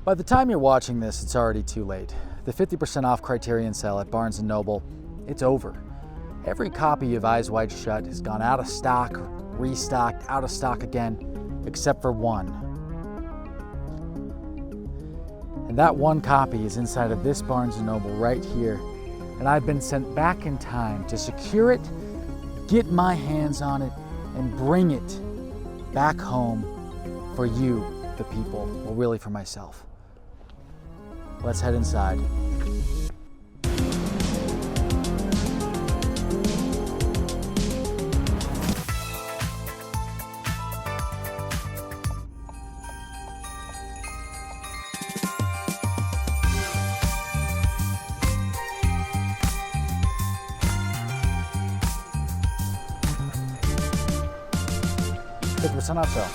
By the time you're watching this, it's already too late. The 50% off Criterion sale at Barnes & Noble, it's over. Every copy of Eyes Wide Shut has gone out of stock, restocked, out of stock again, except for one. And that one copy is inside of this Barnes & Noble right here. And I've been sent back in time to secure it, get my hands on it, and bring it back home for you, the people, well, really for myself. Let's head inside. So,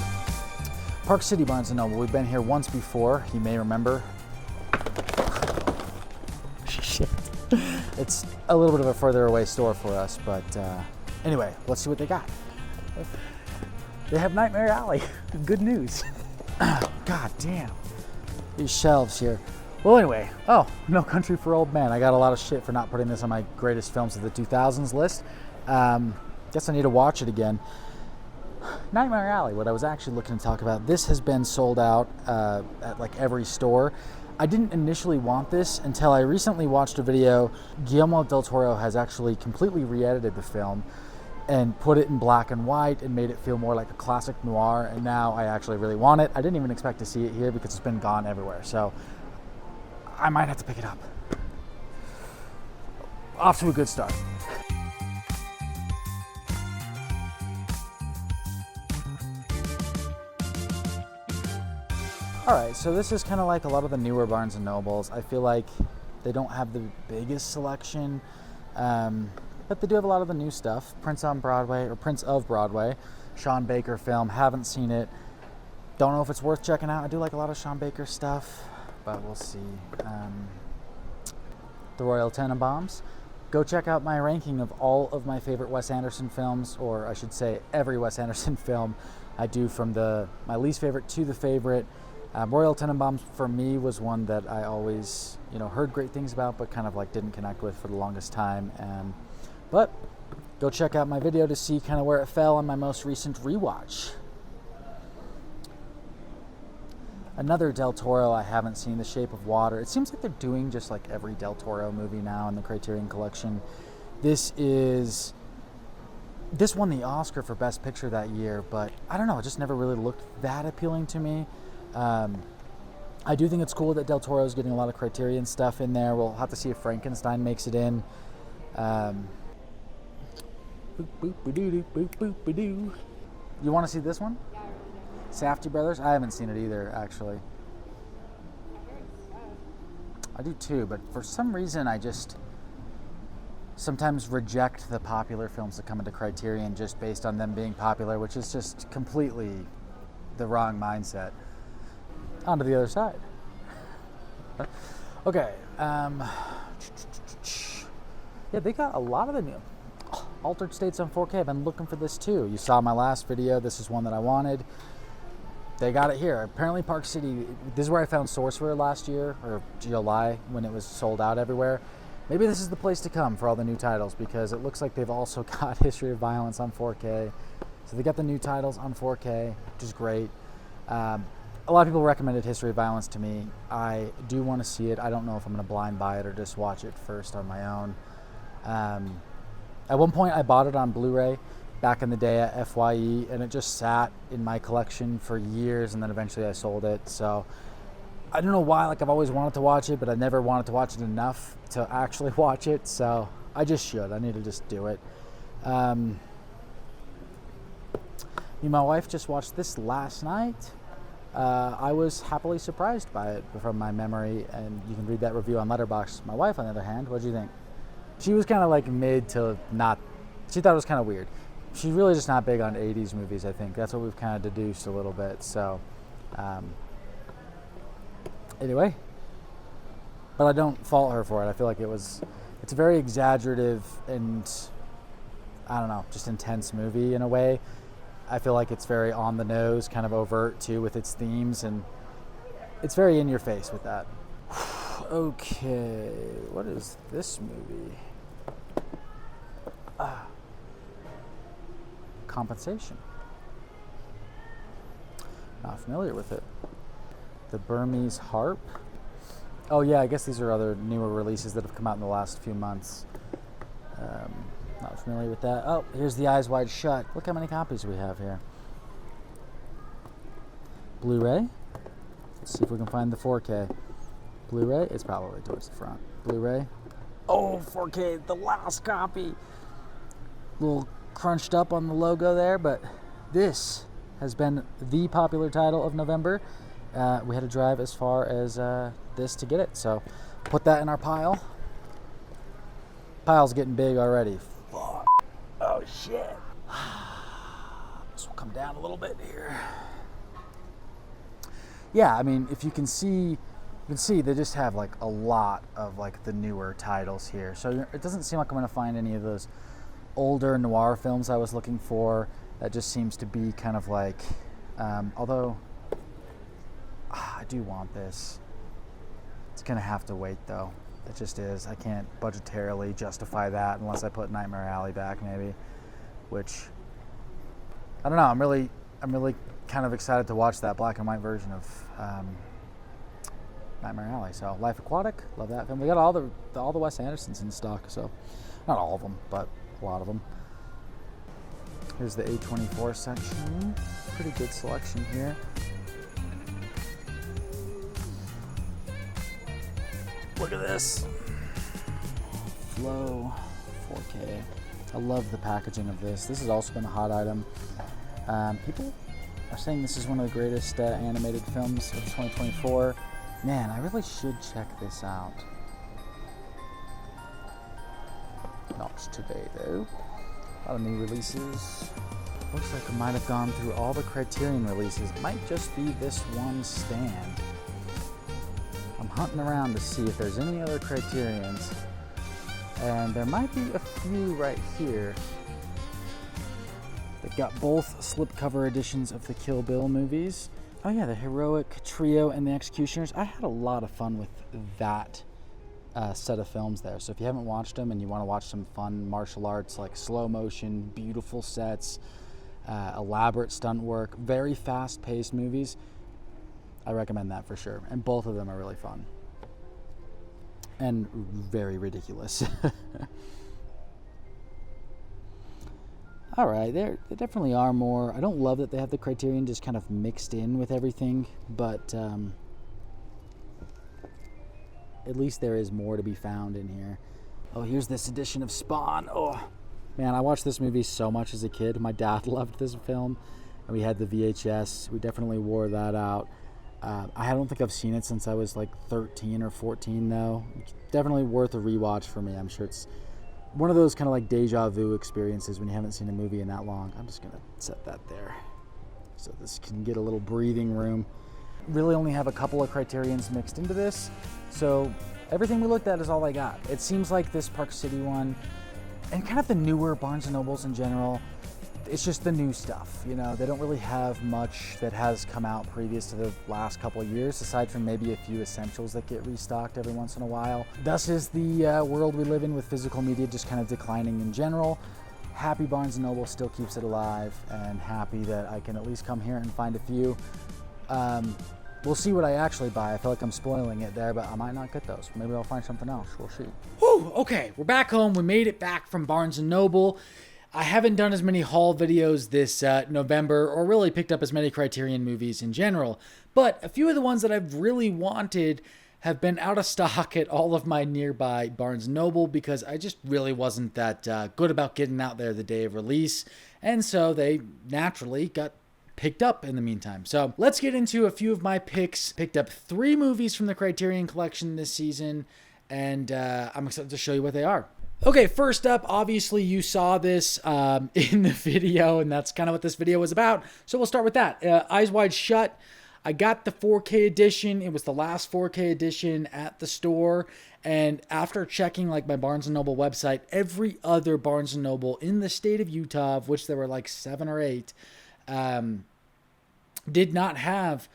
Park City Barnes & Noble. We've been here once before, you may remember. Shit. It's a little bit of a further away store for us, but anyway, let's see what they got. They have Nightmare Alley. Good news. God damn. These shelves here. Well, anyway, No Country for Old Men. I got a lot of shit for not putting this on my greatest films of the 2000s list. Guess I need to watch it again. Nightmare Alley, what I was actually looking to talk about, this has been sold out at like every store. I didn't initially want this until I recently watched a video. Guillermo del Toro has actually completely re-edited the film and put it in black and white and made it feel more like a classic noir, and now I actually really want it. I didn't even expect to see it here because it's been gone everywhere, so I might have to pick it up. Off to a good start. All right, so this is kind of like a lot of the newer Barnes & Nobles. I feel like they don't have the biggest selection, but they do have a lot of the new stuff. Prince of Broadway, Sean Baker film, haven't seen it. Don't know if it's worth checking out. I do like a lot of Sean Baker stuff, but we'll see. The Royal Tenenbaums. Go check out my ranking of all of my favorite Wes Anderson films, or I should say every Wes Anderson film I do from my least favorite to the favorite. Royal Tenenbaums for me was one that I always, heard great things about, but kind of like didn't connect with for the longest time. But go check out my video to see kind of where it fell on my most recent rewatch. Another Del Toro I haven't seen, The Shape of Water. It seems like they're doing just like every Del Toro movie now in the Criterion Collection. This won the Oscar for Best Picture that year, but I don't know, it just never really looked that appealing to me. I do think it's cool that Del Toro is getting a lot of Criterion stuff in there. We'll have to see if Frankenstein makes it in. You want to see this one? Yeah, I really know. Safdie Brothers? I haven't seen it either, actually. I do too, but for some reason I just sometimes reject the popular films that come into Criterion just based on them being popular, which is just completely the wrong mindset. On to the other side. Okay. Yeah, they got a lot of the new Altered States on 4K. I've been looking for this too. You saw my last video. This is one that I wanted. They got it here. Apparently Park City, this is where I found Sorcerer last year, or July, when it was sold out everywhere. Maybe this is the place to come for all the new titles, because it looks like they've also got History of Violence on 4K. So they got the new titles on 4K, which is great. A lot of people recommended History of Violence to me. I do want to see it. I don't know if I'm going to blind buy it or just watch it first on my own. At one point, I bought it on Blu-ray back in the day at FYE, and it just sat in my collection for years, and then eventually I sold it. So I don't know why. Like, I've always wanted to watch it, but I never wanted to watch it enough to actually watch it. So I just should. I need to just do it. Me and my wife just watched this last night. I was happily surprised by it from my memory, and you can read that review on Letterboxd. My wife, on the other hand, what do you think? She was kind of like mid to not. She thought it was kind of weird. She's really just not big on 80s movies, I think. That's what we've kind of deduced a little bit. So, anyway. But I don't fault her for it. I feel like it's a very exaggerative and, I don't know, just intense movie in a way. I feel like it's very on the nose, kind of overt too with its themes, and it's very in your face with that. Okay, what is this movie? Compensation. Not familiar with it. The Burmese Harp. Oh yeah, I guess these are other newer releases that have come out in the last few months. Not familiar with that. Oh, here's The Eyes Wide Shut. Look how many copies we have here. Blu-ray. Let's see if we can find the 4K. Blu-ray. It's probably towards the front. Blu-ray. Oh, 4K, the last copy. A little crunched up on the logo there, but this has been the popular title of November. We had to drive as far as this to get it, so put that in our pile. Pile's getting big already. Fuck. Oh shit. This will come down a little bit here. Yeah, I mean, if you can see, they just have like a lot of like the newer titles here. So it doesn't seem like I'm gonna find any of those older noir films I was looking for. That just seems to be kind of like, although I do want this. It's gonna have to wait though. It just is. I can't budgetarily justify that unless I put Nightmare Alley back maybe, which I don't know. I'm really kind of excited to watch that black and white version of Nightmare Alley. So Life Aquatic, love that film. We got all the Wes Andersons in stock, so not all of them, but a lot of them. Here's the A24 section. Pretty good selection here. Look at this. Flow 4K. I love the packaging of this. This has also been a hot item. People are saying this is one of the greatest animated films of 2024. Man, I really should check this out. Not today though. A lot of new releases. Looks like I might have gone through all the Criterion releases. It might just be this one stand. I'm hunting around to see if there's any other Criterions. And there might be a few right here. They've got both slipcover editions of the Kill Bill movies. Oh yeah, the Heroic Trio and the Executioners. I had a lot of fun with that set of films there. So if you haven't watched them and you want to watch some fun martial arts, like slow motion, beautiful sets, elaborate stunt work, very fast-paced movies, I recommend that for sure. And both of them are really fun. And very ridiculous. All right, there definitely are more. I don't love that they have the Criterion just kind of mixed in with everything, but at least there is more to be found in here. Oh, here's this edition of Spawn. Oh, man, I watched this movie so much as a kid. My dad loved this film, and we had the VHS. We definitely wore that out. I don't think I've seen it since I was like 13 or 14, though. It's definitely worth a rewatch for me. I'm sure it's one of those kind of like deja vu experiences when you haven't seen a movie in that long. I'm just going to set that there so this can get a little breathing room. Really only have a couple of Criterions mixed into this, so everything we looked at is all I got. It seems like this Park City one, and kind of the newer Barnes & Nobles in general, it's just the new stuff, you know. They don't really have much that has come out previous to the last couple of years, aside from maybe a few essentials that get restocked every once in a while. Thus is the world we live in, with physical media just kind of declining in general. Happy Barnes & Noble still keeps it alive, and happy that I can at least come here and find a few. We'll see what I actually buy. I feel like I'm spoiling it there, but I might not get those. Maybe I'll find something else. We'll see. Whew, okay, we're back home. We made it back from Barnes & Noble. I haven't done as many haul videos this November, or really picked up as many Criterion movies in general, but a few of the ones that I've really wanted have been out of stock at all of my nearby Barnes & Noble, because I just really wasn't that good about getting out there the day of release, and so they naturally got picked up in the meantime. So let's get into a few of my picks. Picked up 3 movies from the Criterion collection this season, and I'm excited to show you what they are. Okay, first up, obviously you saw this in the video, and that's kind of what this video was about. So we'll start with that. Eyes Wide Shut. I got the 4K edition. It was the last 4K edition at the store. And after checking like my Barnes & Noble website, every other Barnes & Noble in the state of Utah, of which there were like 7 or 8, did not have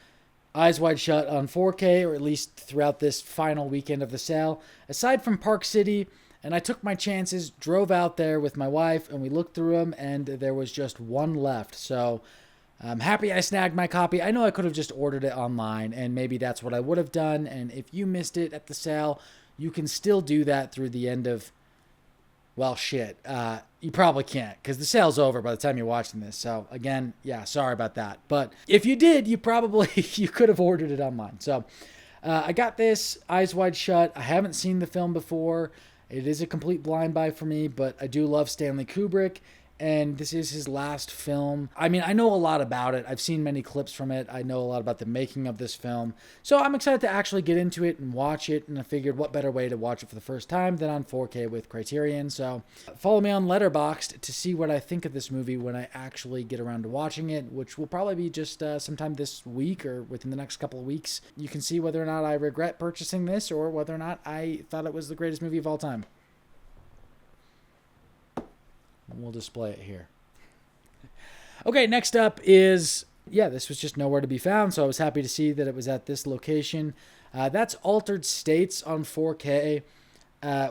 Eyes Wide Shut on 4K, or at least throughout this final weekend of the sale. Aside from Park City, and I took my chances, drove out there with my wife, and we looked through them, and there was just one left. So I'm happy I snagged my copy. I know I could have just ordered it online, and maybe that's what I would have done. And if you missed it at the sale, you can still do that through the end of, well, shit. You probably can't, because the sale's over by the time you're watching this. So again, yeah, sorry about that. But if you did, you probably, you could have ordered it online. So I got this, Eyes Wide Shut. I haven't seen the film before. It is a complete blind buy for me, but I do love Stanley Kubrick, and this is his last film. I mean, I know a lot about it. I've seen many clips from it. I know a lot about the making of this film. So I'm excited to actually get into it and watch it, and I figured what better way to watch it for the first time than on 4K with Criterion. So follow me on Letterboxd to see what I think of this movie when I actually get around to watching it, which will probably be just sometime this week or within the next couple of weeks. You can see whether or not I regret purchasing this or whether or not I thought it was the greatest movie of all time. We'll display it here. Okay, next up is, this was just nowhere to be found, so I was happy to see that it was at this location. That's Altered States on 4K.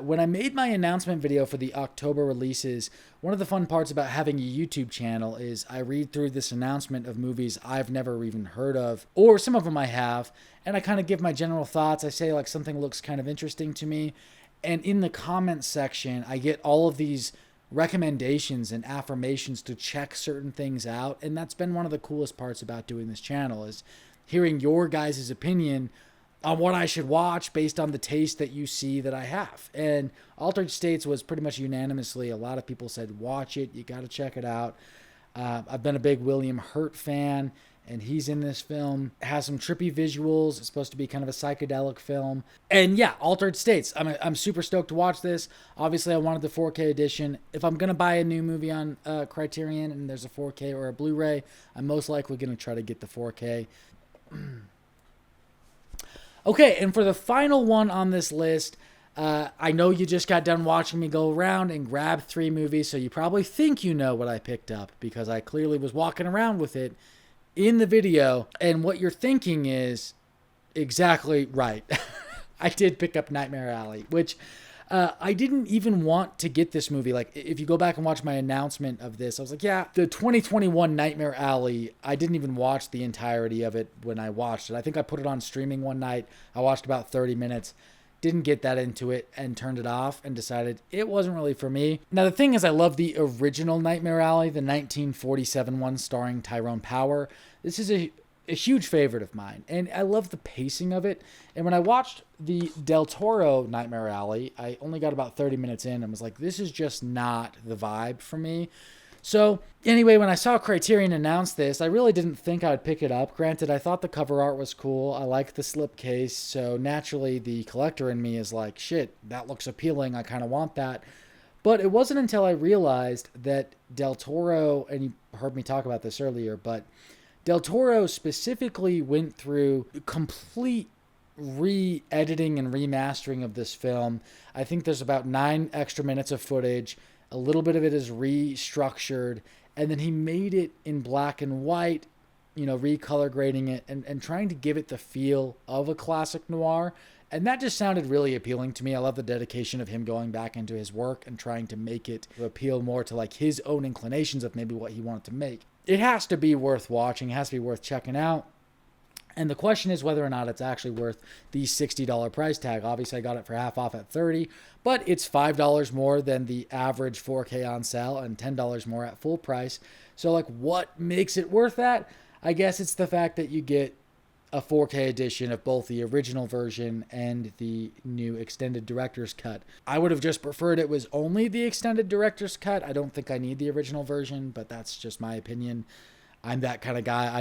When I made my announcement video for the October releases, one of the fun parts about having a YouTube channel is I read through this announcement of movies I've never even heard of, or some of them I have, and I kind of give my general thoughts. I say like something looks kind of interesting to me, and in the comments section, I get all of these recommendations and affirmations to check certain things out. And that's been one of the coolest parts about doing this channel, is hearing your guys' opinion on what I should watch based on the taste that you see that I have. And Altered States was pretty much unanimously, a lot of people said, watch it, you got to check it out. I've been a big William Hurt fan, and he's in this film. It has some trippy visuals. It's supposed to be kind of a psychedelic film. And yeah, Altered States. I'm super stoked to watch this. Obviously, I wanted the 4K edition. If I'm going to buy a new movie on Criterion and there's a 4K or a Blu-ray, I'm most likely going to try to get the 4K. Okay, and for the final one on this list, I know you just got done watching me go around and grab 3 movies, so you probably think you know what I picked up, because I clearly was walking around with it in the video, and what you're thinking is exactly right. I did pick up Nightmare Alley, which I didn't even want to get this movie. Like, if you go back and watch my announcement of this, I was like, yeah, the 2021 Nightmare Alley, I didn't even watch the entirety of it when I watched it. I think I put it on streaming one night. I watched about 30 minutes. Didn't get that into it and turned it off and decided it wasn't really for me. Now, the thing is, I love the original Nightmare Alley, the 1947 one starring Tyrone Power. This is a huge favorite of mine, and I love the pacing of it. And when I watched the Del Toro Nightmare Alley, I only got about 30 minutes in and was like, this is just not the vibe for me. So anyway, when I saw Criterion announce this, I really didn't think I would pick it up. Granted, I thought the cover art was cool. I liked the slipcase. So naturally, the collector in me is like, shit, that looks appealing. I kind of want that. But it wasn't until I realized that Del Toro, and you heard me talk about this earlier, but Del Toro specifically went through complete re-editing and remastering of this film. I think there's about 9 extra minutes of footage. A little bit of it is restructured, and then he made it in black and white, recolor grading it and trying to give it the feel of a classic noir. And that just sounded really appealing to me. I love the dedication of him going back into his work and trying to make it appeal more to like his own inclinations of maybe what he wanted to make. It has to be worth watching. It has to be worth checking out. And the question is whether or not it's actually worth the $60 price tag. Obviously, I got it for half off at $30, but it's $5 more than the average 4K on sale and $10 more at full price. So, like, what makes it worth that? I guess it's the fact that you get a 4K edition of both the original version and the new extended director's cut. I would have just preferred it was only the extended director's cut. I don't think I need the original version, but that's just my opinion. I'm that kind of guy.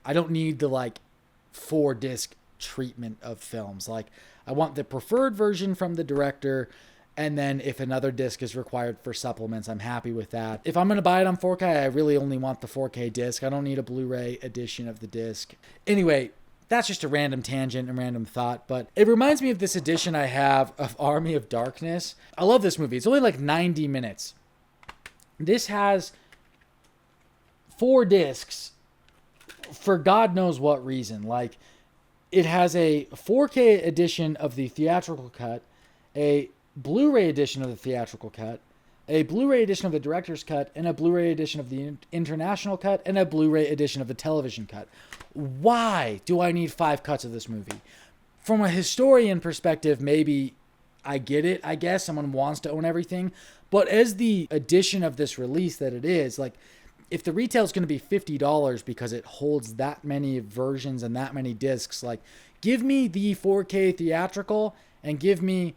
I don't need the 4-disc treatment of films. Like, I want the preferred version from the director, and then if another disc is required for supplements, I'm happy with that. If I'm going to buy it on 4K, I really only want the 4K disc. I don't need a Blu-ray edition of the disc. Anyway, that's just a random tangent and random thought, but it reminds me of this edition I have of Army of Darkness. I love this movie. It's only like 90 minutes. This has 4 discs for God knows what reason. Like, It has a 4K edition of the theatrical cut, a Blu-ray edition of the theatrical cut, a Blu-ray edition of the director's cut, and a Blu-ray edition of the international cut, and a Blu-ray edition of the television cut. Why do I need 5 cuts of this movie? From a historian perspective, maybe I get it, I guess. Someone wants to own everything. But as the edition of this release that it is, like, if the retail is going to be $50 because it holds that many versions and that many discs, like, give me the 4K theatrical and give me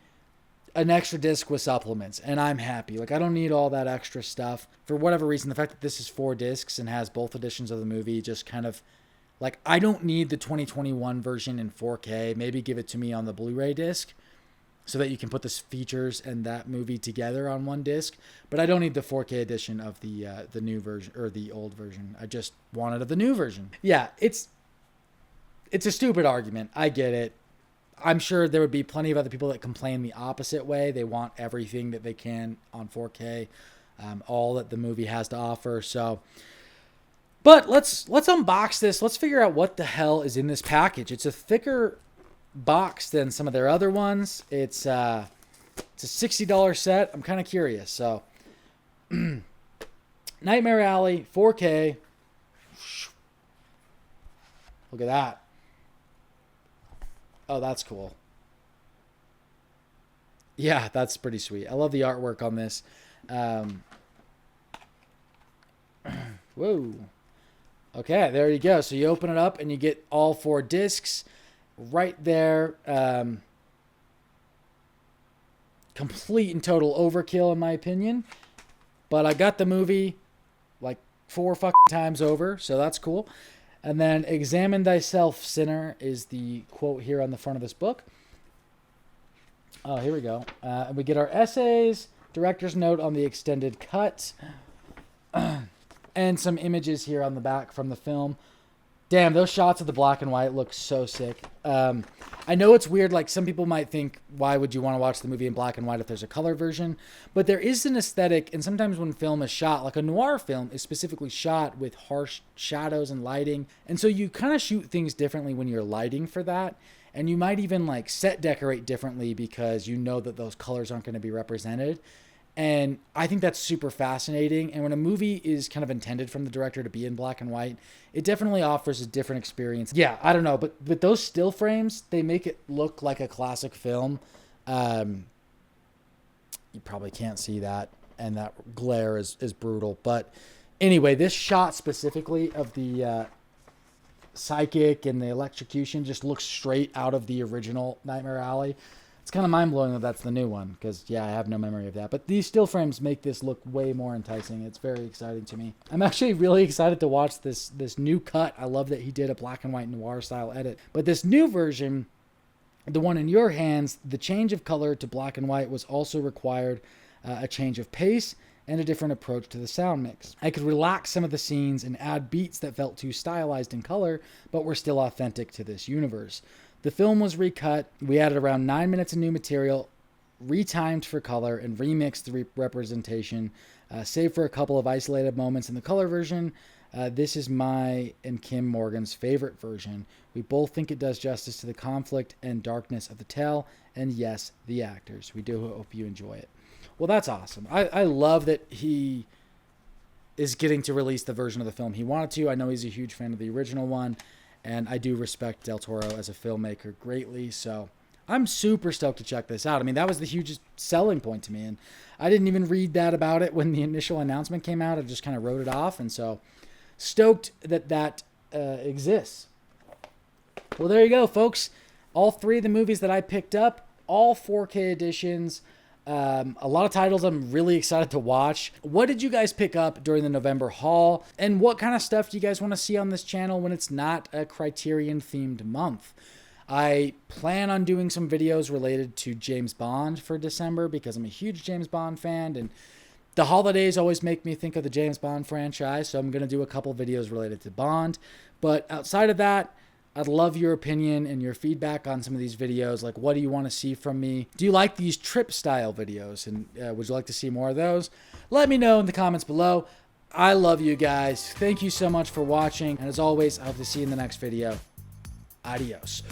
an extra disc with supplements, and I'm happy. Like, I don't need all that extra stuff. For whatever reason, the fact that this is 4 discs and has both editions of the movie just kind of, like, I don't need the 2021 version in 4K. Maybe give it to me on the Blu-ray disc so that you can put the features and that movie together on one disc. But I don't need the 4K edition of the new version or the old version. I just wanted of the new version. Yeah, it's a stupid argument. I get it. I'm sure there would be plenty of other people that complain the opposite way. They want everything that they can on 4K, all that the movie has to offer. So, but let's unbox this. Let's figure out what the hell is in this package. It's a thicker box than some of their other ones. It's a $60 set. I'm kind of curious. So, Nightmare Alley 4K. Look at that. Oh, that's cool. Yeah, that's pretty sweet. I love the artwork on this. Whoa. Okay, there you go. So you open it up and you get all 4 discs right there. Complete and total overkill in my opinion. But I got the movie like 4 fucking times over, so that's cool. And then examine thyself, sinner, is the quote here on the front of this book. Oh, here we go. We get our essays, director's note on the extended cut, and some images here on the back from the film. Damn, those shots of the black and white look so sick. I know it's weird. Like, some people might think, why would you want to watch the movie in black and white if there's a color version? But there is an aesthetic, and sometimes when film is shot, like a noir film is specifically shot with harsh shadows and lighting. And so you kind of shoot things differently when you're lighting for that. And you might even like set decorate differently because you know that those colors aren't going to be represented. And I think that's super fascinating. And when a movie is kind of intended from the director to be in black and white, it definitely offers a different experience. Yeah, I don't know. But with those still frames, they make it look like a classic film. You probably can't see that. And that glare is brutal. But anyway, this shot specifically of the psychic and the electrocution just looks straight out of the original Nightmare Alley. It's kind of mind-blowing that that's the new one because, yeah, I have no memory of that. But these still frames make this look way more enticing. It's very exciting to me. I'm actually really excited to watch this new cut. I love that he did a black and white noir-style edit. But this new version, the one in your hands, the change of color to black and white was also required a change of pace and a different approach to the sound mix. I could relax some of the scenes and add beats that felt too stylized in color, but were still authentic to this universe. The film was recut. We added around 9 minutes of new material, retimed for color, and remixed the representation, save for a couple of isolated moments in the color version. This is my and Kim Morgan's favorite version. We both think it does justice to the conflict and darkness of the tale, and yes, the actors. We do hope you enjoy it. Well, that's awesome. I love that he is getting to release the version of the film he wanted to. I know he's a huge fan of the original one. And I do respect Del Toro as a filmmaker greatly. So I'm super stoked to check this out. I mean, that was the hugest selling point to me. And I didn't even read that about it when the initial announcement came out. I just kind of wrote it off. And so stoked that exists. Well, there you go, folks. All 3 of the movies that I picked up, all 4K editions. A lot of titles I'm really excited to watch. What did you guys pick up during the November haul? And what kind of stuff do you guys want to see on this channel when it's not a Criterion themed month? I plan on doing some videos related to James Bond for December because I'm a huge James Bond fan, and the holidays always make me think of the James Bond franchise, so I'm going to do a couple videos related to Bond. But outside of that, I'd love your opinion and your feedback on some of these videos. Like, what do you want to see from me? Do you like these trip style videos? And would you like to see more of those? Let me know in the comments below. I love you guys. Thank you so much for watching. And as always, I hope to see you in the next video. Adios.